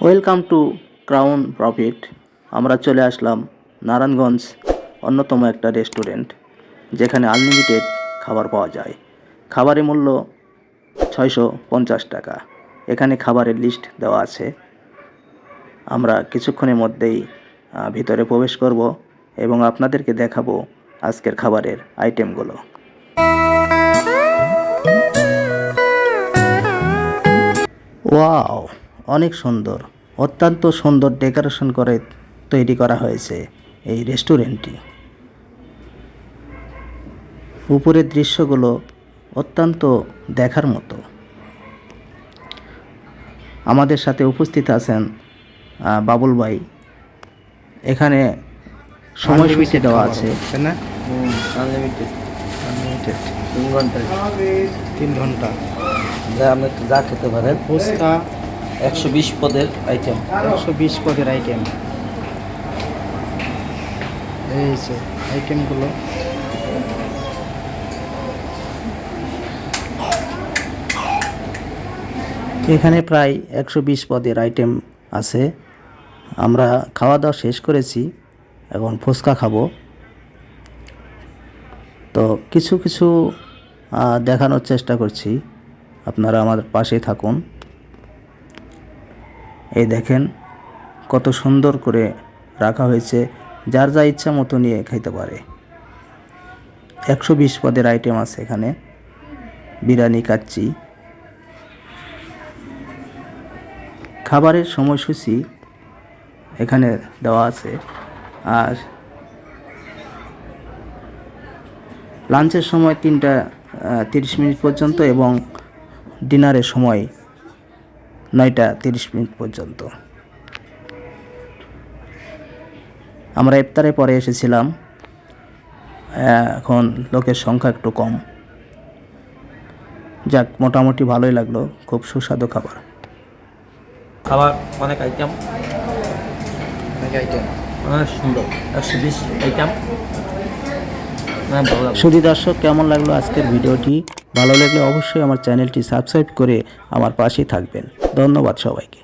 Welcome to crown profit. আমরা চলে আসলাম নারায়ণগঞ্জ অন্যতম একটা রেস্টুরেন্ট, যেখানে আনলিমিটেড খাবার পাওয়া যায়। খাবারের মূল্য 650 টাকা। এখানে খাবারের লিস্ট দেওয়া আছে। আমরা কিছুক্ষণের মধ্যেই ভিতরে প্রবেশ করব এবং আপনাদেরকে দেখাবো আজকের খাবারের আইটেমগুলো। ওয়াও, অনেক সুন্দর, অত্যন্ত সুন্দর ডেকোরেশন করে তৈরি করা হয়েছে এই রেস্টুরেন্টটি। উপরের দৃশ্যগুলো অত্যন্ত দেখার মতো। আমাদের সাথে উপস্থিত আছেন বাবুল ভাই। এখানে সময়সূচি দেওয়া আছে, না? আনলিমিটেড 3 ঘন্টা যা আপনি যা খেতে পারেন। ফুচকা 120 পদের আইটেম। 120 পদের আইটেম। এই যে আইটেমগুলো। এখানে প্রায় 120 পদের আইটেম আছে। আমরা খাওয়া দাওয়া শেষ করেছি, এখন ফুচকা খাবো। তো কিছু কিছু দেখানোর চেষ্টা করছি, আপনারা আমাদের পাশে থাকুন। এই দেখেন কত সুন্দর করে রাখা হয়েছে, যার যা ইচ্ছা মতো নিয়ে খাইতে পারে। 120 পদের আইটেম আছে এখানে। বিরিয়ানি, কাচ্চি। খাবারের সময়সূচি এখানে দেওয়া আছে। আর লাঞ্চের সময় 3টা 30 মিনিট পর্যন্ত এবং ডিনারের সময় 9টা 30 মিনিট পর্যন্ত। আমরা ইফতারের পরে এসেছিলাম, এখন লোকের সংখ্যা একটু কম। যাক, মোটামুটি ভালোই লাগলো, খুব সুস্বাদু খাবার। অনেক আইটেম, অনেক সুন্দর। 120 আইটেম, ভালো লাগলো। সুধী দর্শক, কেমন লাগলো আজকের ভিডিওটি? ভালো লাগলে অবশ্যই আমার চ্যানেলটি সাবস্ক্রাইব করে আমার পাশে থাকবেন। ধন্যবাদ সবাইকে।